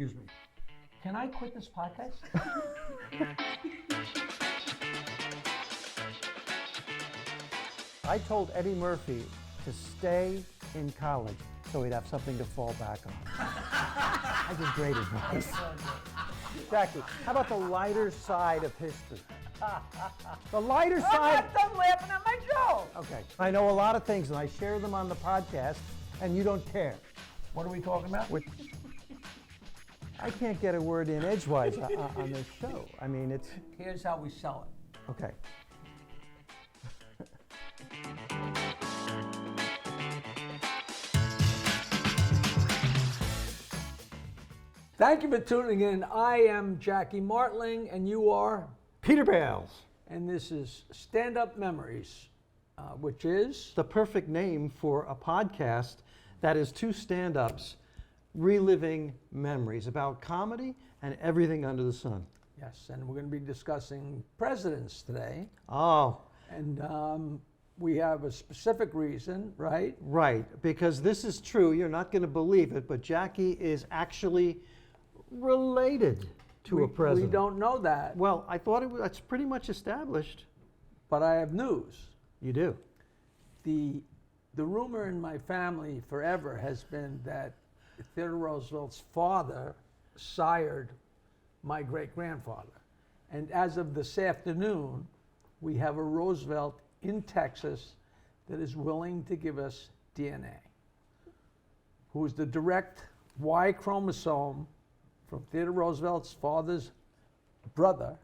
Excuse me. Can I quit this podcast? I told Eddie Murphy to stay in college so he'd have something to fall back on. I did great advice. Jackie, how about the lighter side of history? The lighter side. I'm done laughing at my joke. Okay. I know a lot of things and I share them on the podcast and you don't care. What are we talking about? I can't get a word in edgewise on this show. I mean, it's... Here's how we sell it. Okay. Thank you for tuning in. I am Jackie Martling, and you are? Peter Bales. And this is Stand Up Memories, which is? The perfect name for a podcast that is two stand-ups reliving memories about comedy and everything under the sun. Yes, and we're going to be discussing presidents today. Oh. And we have a specific reason, right? Right, because this is true. You're not going to believe it, but Jackie is actually related to a president. We don't know that. Well, I thought it's pretty much established. But I have news. You do? The rumor in my family forever has been that Theodore Roosevelt's father sired my great-grandfather. And as of this afternoon, we have a Roosevelt in Texas that is willing to give us DNA, who is the direct Y chromosome from Theodore Roosevelt's father's brother.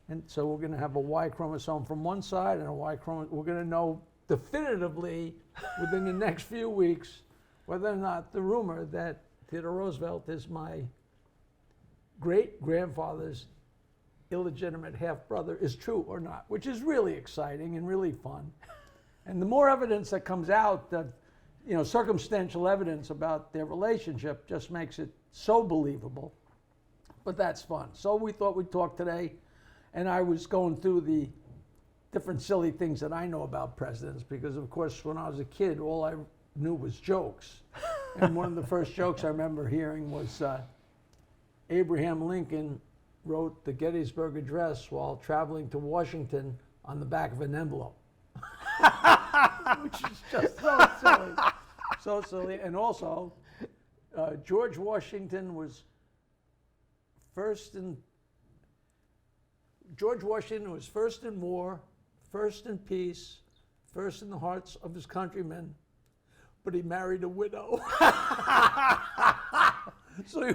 And so we're going to have a Y chromosome from one side and a Y chromosome. We're going to know definitively within the next few weeks whether or not the rumor that Theodore Roosevelt is my great-grandfather's illegitimate half-brother is true or not, which is really exciting and really fun. And the more evidence that comes out, circumstantial evidence about their relationship just makes it so believable. But that's fun. So we thought we'd talk today, and I was going through the different silly things that I know about presidents, because of course when I was a kid, all I knew was jokes. And one of the first jokes I remember hearing was Abraham Lincoln wrote the Gettysburg Address while traveling to Washington on the back of an envelope. Which is just so silly. So silly. And also, George Washington was first in war, first in peace, first in the hearts of his countrymen, but he married a widow. So he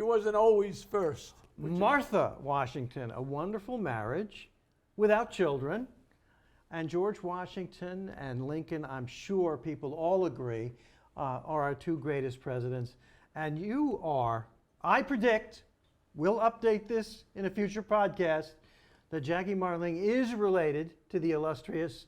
wasn't always first. Martha Washington, a wonderful marriage without children. And George Washington and Lincoln, I'm sure people all agree, are our two greatest presidents. And you are, I predict, we'll update this in a future podcast, that Jackie Martling is related to the illustrious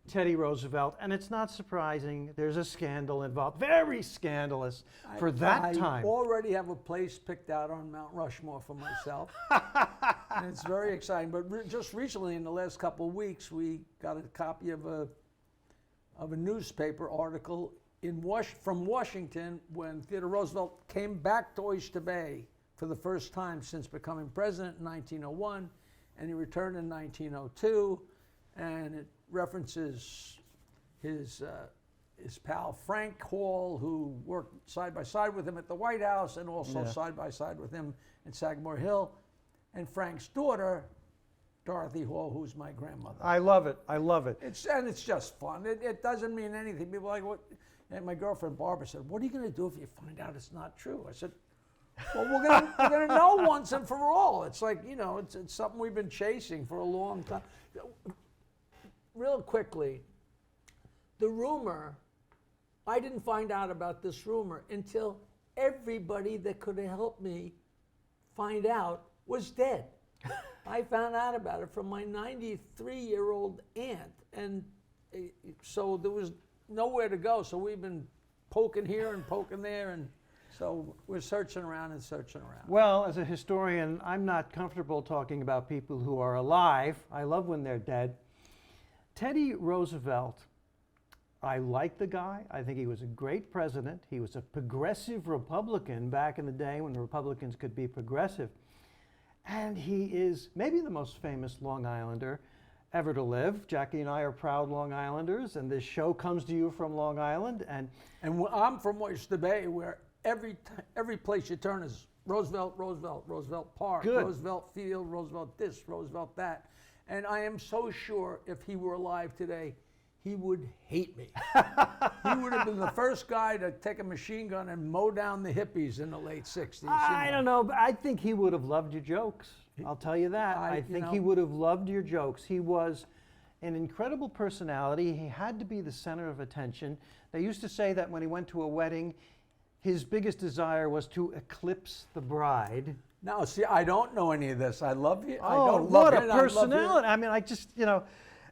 Teddy Roosevelt. And it's not surprising, there's a scandal involved, very scandalous for that time. I already have a place picked out on Mount Rushmore for myself. And it's very exciting. But just recently, in the last couple of weeks, we got a copy of a newspaper article from Washington when Theodore Roosevelt came back to Oyster Bay for the first time since becoming president in 1901, and he returned in 1902, and it references his pal Frank Hall, who worked side by side with him at the White House and also side by side with him in Sagamore Hill, and Frank's daughter, Dorothy Hall, who's my grandmother. I love it. I love it. It's just fun. It doesn't mean anything. People are like, what? And my girlfriend Barbara said, "What are you going to do if you find out it's not true?" I said, "Well, we're gonna know once and for all." It's like, it's something we've been chasing for a long time. Real quickly, the rumor, I didn't find out about this rumor until everybody that could have helped me find out was dead. I found out about it from my 93-year-old aunt, and so there was nowhere to go. So we've been poking here and poking there, and so we're searching around and searching around. Well, as a historian, I'm not comfortable talking about people who are alive. I love when they're dead. Teddy Roosevelt I like the guy. I think he was a great president. He was a progressive Republican back in the day when the Republicans could be progressive. And he is maybe the most famous Long Islander ever to live. Jackie and I are proud Long Islanders, and this show comes to you from Long Island. And I'm from Oyster Bay, where every place you turn is Roosevelt, Roosevelt, Roosevelt Park, Good. Roosevelt Field, Roosevelt this, Roosevelt that. And I am so sure if he were alive today, he would hate me. He would have been the first guy to take a machine gun and mow down the hippies in the late 60s. I don't know, but I think he would have loved your jokes. I'll tell you that. I think he would have loved your jokes. He was an incredible personality. He had to be the center of attention. They used to say that when he went to a wedding, his biggest desire was to eclipse the bride. Now, see, I don't know any of this. I love you. I Oh, don't love what it. a personality. I mean, I just,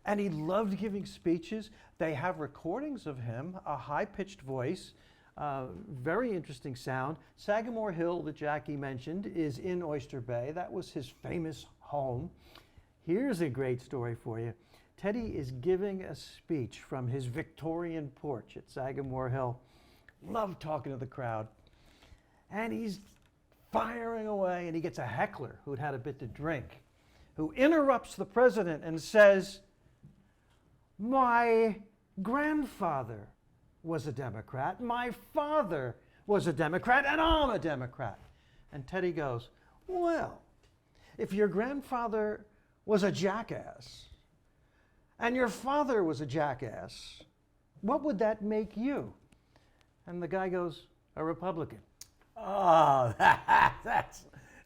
and he loved giving speeches. They have recordings of him, a high-pitched voice, very interesting sound. Sagamore Hill, that Jackie mentioned, is in Oyster Bay. That was his famous home. Here's a great story for you. Teddy is giving a speech from his Victorian porch at Sagamore Hill. Loved talking to the crowd. And he's firing away, and he gets a heckler who'd had a bit to drink, who interrupts the president and says, "My grandfather was a Democrat, my father was a Democrat, and I'm a Democrat." And Teddy goes, "Well, if your grandfather was a jackass and your father was a jackass, what would that make you?" And the guy goes, "A Republican." Oh,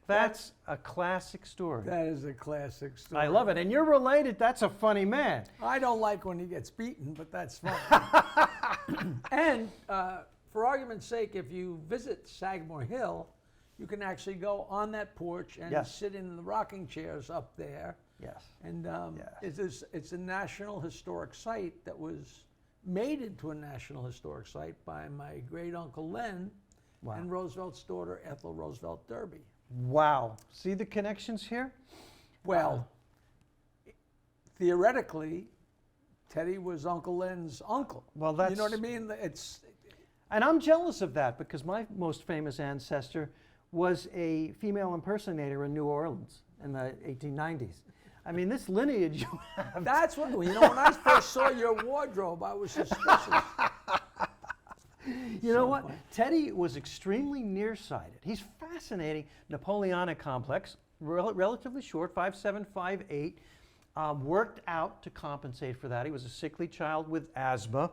That's a classic story. that is a classic story. I love it. And you're related. That's a funny man. I don't like when he gets beaten, but that's fine. And for argument's sake, if you visit Sagamore Hill, you can actually go on that porch and Yes. sit in the rocking chairs up there. Yes. And Yes. it's a National Historic Site that was made into a National Historic Site by my great uncle Len Wow. and Roosevelt's daughter Ethel Roosevelt Derby. Wow. See the connections here? Well, theoretically, Teddy was Uncle Len's uncle. Well, you know what I mean? And I'm jealous of that because my most famous ancestor was a female impersonator in New Orleans in the 1890s. I mean, this lineage you have. That's what, when I first saw your wardrobe, I was suspicious. You know what? Teddy was extremely nearsighted. He's fascinating. Napoleonic complex, relatively short, 5'7", 5'8", worked out to compensate for that. He was a sickly child with asthma,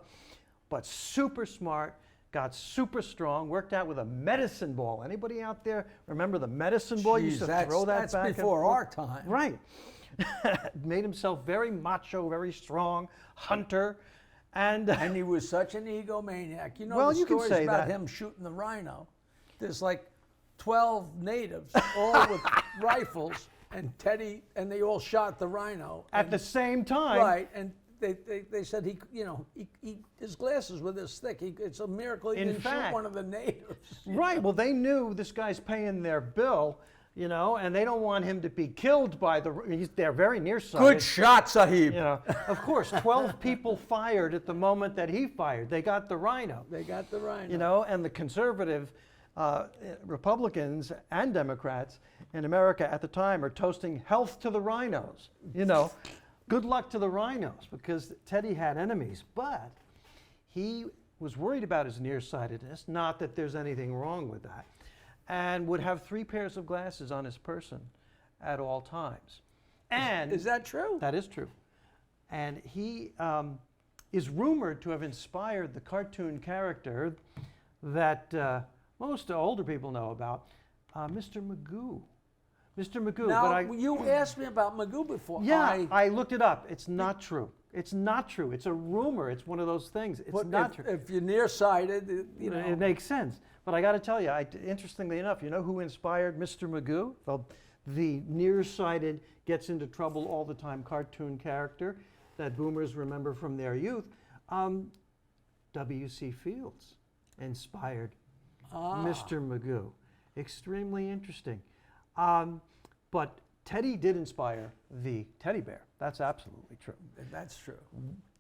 but super smart, got super strong, worked out with a medicine ball. Anybody out there remember the medicine ball? Jeez, Used to throw that that's back and before forth. our time. Right. Made himself very macho, very strong, hunter. And he was such an egomaniac. You know Well, the you can stories say about that. him shooting the rhino. There's like 12 natives, all with rifles, and Teddy, and they all shot the rhino. at the same time, Right, and they said he his glasses were this thick. It's a miracle he In didn't fact- shoot one of the natives. right, well, they knew this guy's paying their bill, and they don't want him to be killed by they're very nearsighted. Good shot, Sahib. Of course, 12 people fired at the moment that he fired. They got the rhino. They got the rhino. And the conservative Republicans and Democrats in America at the time are toasting health to the rhinos. Good luck to the rhinos because Teddy had enemies, but he was worried about his nearsightedness, not that there's anything wrong with that, and would have 3 pairs of glasses on his person at all times. And Is that true? that is true. And he is rumored to have inspired the cartoon character that most older people know about, Mr. Magoo. Mr. Magoo. Now, you asked me about Magoo before. Yeah, I looked it up. It's not true. It's not true. It's a rumor. It's one of those things. It's not true. If you're nearsighted, It makes sense. But I got to tell you, interestingly enough, you know who inspired Mr. Magoo? The nearsighted, gets into trouble all the time cartoon character that boomers remember from their youth. W.C. Fields inspired Mr. Magoo. Extremely interesting. But Teddy did inspire the teddy bear. That's absolutely true. That's true.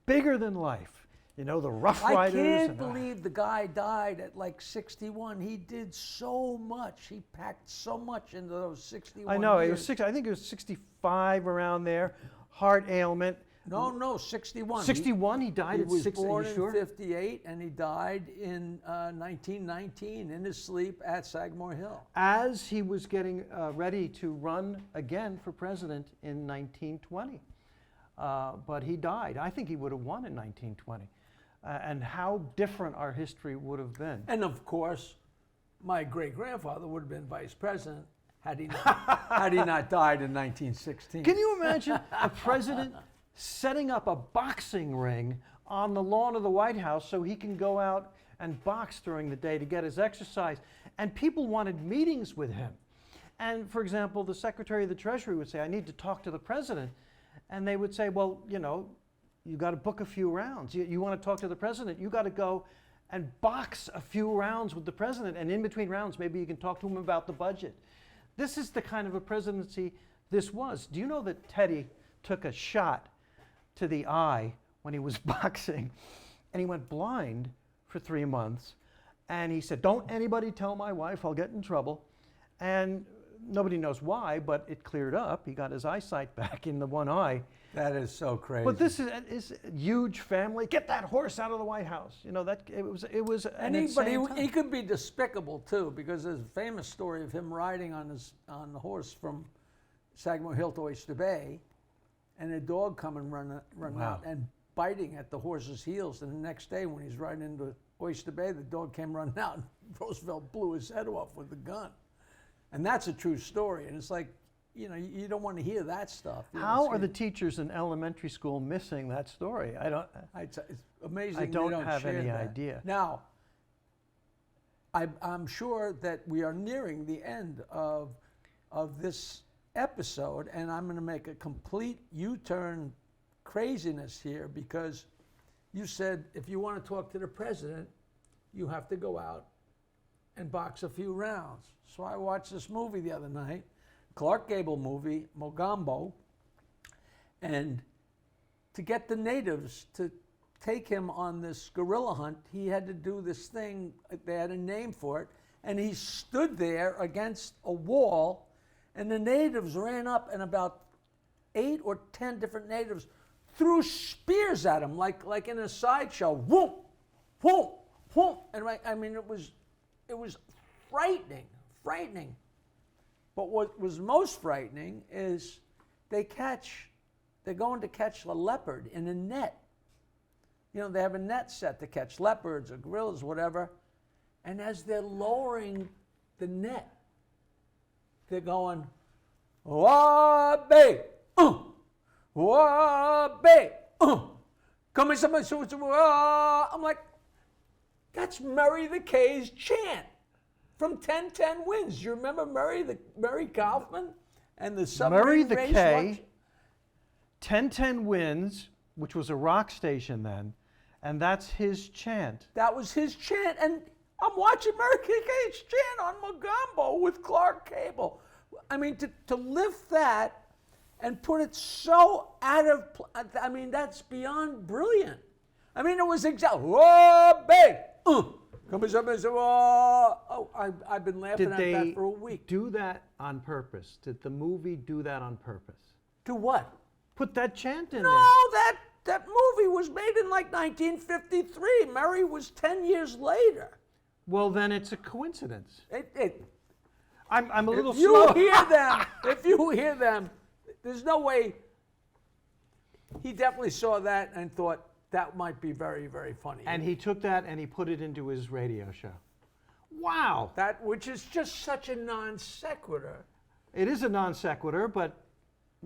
Bigger than life. You know, the Rough I Riders. can't and- believe the guy died at like 61. He did so much. He packed so much into those 61 I know, it years. was I think it was 65 around there, heart ailment. No, 61. 61, he died He at was 60. born Are you in sure? 58, and he died in 1919 in his sleep at Sagamore Hill. As he was getting ready to run again for president in 1920. But he died. I think he would have won in 1920. And how different our history would have been. And of course, my great-grandfather would have been vice president had he not died in 1916. Can you imagine a president setting up a boxing ring on the lawn of the White House so he can go out and box during the day to get his exercise? And people wanted meetings with him. And for example, the Secretary of the Treasury would say, I need to talk to the president. And they would say, well, you know, you got to book a few rounds. You want to talk to the president, you got to go and box a few rounds with the president. And in between rounds, maybe you can talk to him about the budget. This is the kind of a presidency this was. Do you know that Teddy took a shot to the eye when he was boxing, and he went blind for 3 months? And he said, don't anybody tell my wife, I'll get in trouble. And nobody knows why, but it cleared up. He got his eyesight back in the one eye. That is so crazy. But this is a huge family. Get that horse out of the White House. You know, that it was an insane time. He could be despicable too, because there's a famous story of him riding on the horse from Sagamore Hill to Oyster Bay, and a dog coming running out and biting at the horse's heels. And the next day, when he's riding into Oyster Bay, the dog came running out, and Roosevelt blew his head off with a gun. And that's a true story. And it's like, you know, you don't want to hear that stuff. How are the teachers in elementary school missing that story? It's amazing. I don't they have share any that. idea. Now, I'm sure that we are nearing the end of this episode, and I'm going to make a complete U-turn craziness here, because you said if you want to talk to the president, you have to go out and box a few rounds. So I watched this movie the other night, Clark Gable movie, Mogambo, and to get the natives to take him on this gorilla hunt, he had to do this thing, they had a name for it, and he stood there against a wall, and the natives ran up, and about 8 or 10 different natives threw spears at him, like in a sideshow. Whoop, whoop, whoop. And I mean, it was frightening. But what was most frightening is they're going to catch a leopard in a net. You know, they have a net set to catch leopards or gorillas, whatever. And as they're lowering the net, they're going, wabe, wabe, come in, I'm like, that's Murray the K's chant from 10-10 Wins. You remember Murray Kaufman and the submarine Murray the race K, watch? 10-10 Wins, which was a rock station then, and that's his chant. That was his chant, and I'm watching Murray K's chant on Mogambo with Clark Gable. I mean, to lift that and put it so out of, I mean, that's beyond brilliant. I mean, it was exactly, whoa, babe, I've been laughing at that for a week. Did they do that on purpose? Did the movie do that on purpose? Do what? Put that chant in No, there. that movie was made in like 1953. Murray was 10 years later. Well, then it's a coincidence. I'm a little If slow. if you hear them, there's no way. He definitely saw that and thought that might be very, very funny. And he took that and he put it into his radio show. Wow. Which is just such a non sequitur. It is a non sequitur, but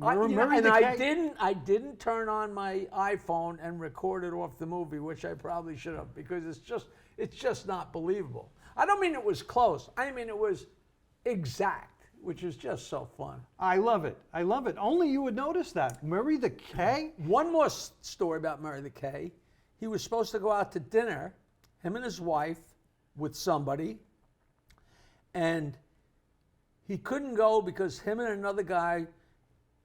I didn't turn on my iPhone and record it off the movie, which I probably should have, because it's just not believable. I don't mean it was close. I mean it was exact, which is just so fun. I love it. I love it. Only you would notice that. Murray the K? One more story about Murray the K. He was supposed to go out to dinner, him and his wife, with somebody, and he couldn't go because him and another guy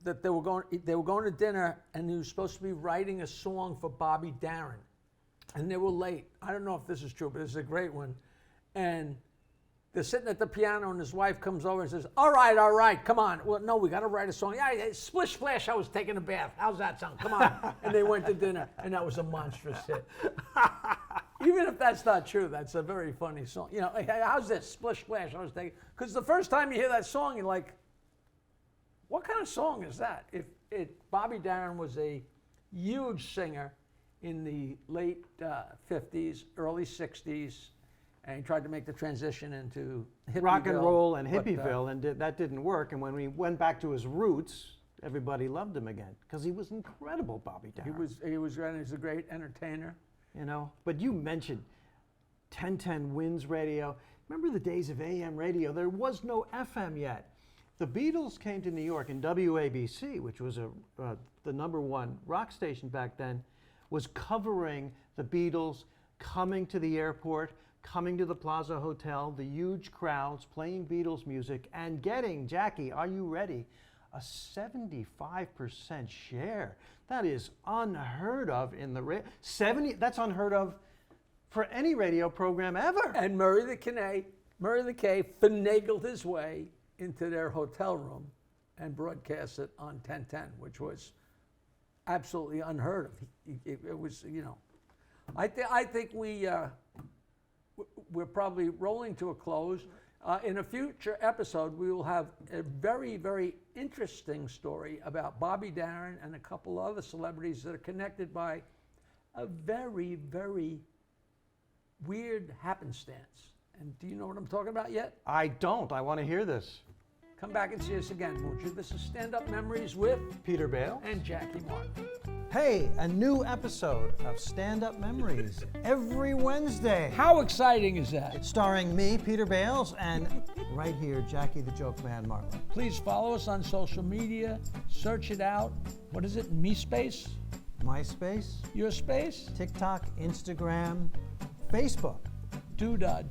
that they were going to dinner, and he was supposed to be writing a song for Bobby Darin. and they were late. I don't know if this is true, but this is a great one. And they're sitting at the piano, and his wife comes over and says, all right, come on. Well, no, we got to write a song. Yeah, splish splash, I was taking a bath. How's that sound? Come on. And they went to dinner, and that was a monstrous hit. Even if that's not true, that's a very funny song. You know, hey, how's this? Splish splash, I was taking. Because the first time you hear that song, you're like, what kind of song is that? Bobby Darin was a huge singer in the late 50s, early 60s, and he tried to make the transition into Hippieville. Rock and roll and Hippieville, and that didn't work. And when we went back to his roots, everybody loved him again because he was incredible, Bobby Darin. He was great. He was a great entertainer. You know, but you mentioned 1010 Winds Radio. Remember the days of AM radio? There was no FM yet. The Beatles came to New York, and WABC, which was the #1 rock station back then, was covering the Beatles coming to the airport, coming to the Plaza Hotel, the huge crowds playing Beatles music, and getting, Jackie, are you ready, a 75% share. That is unheard of in the 70. That's unheard of for any radio program ever. And Murray the K finagled his way into their hotel room and broadcast it on 1010, which was absolutely unheard of. It was, you know, I think we're probably rolling to a close. In a future episode, we will have a very, very interesting story about Bobby Darin and a couple other celebrities that are connected by a very, very weird happenstance. And do you know what I'm talking about yet? I don't. I want to hear this. Come back and see us again, won't you? This is Stand Up Memories with Peter Bales and Jackie Martin. Hey, a new episode of Stand Up Memories every Wednesday. How exciting is that? It's starring me, Peter Bales, and right here, Jackie the Joke Man Martling. Please follow us on social media. Search it out. What is it? MeSpace? MySpace? Your space? TikTok, Instagram, Facebook. Doodah.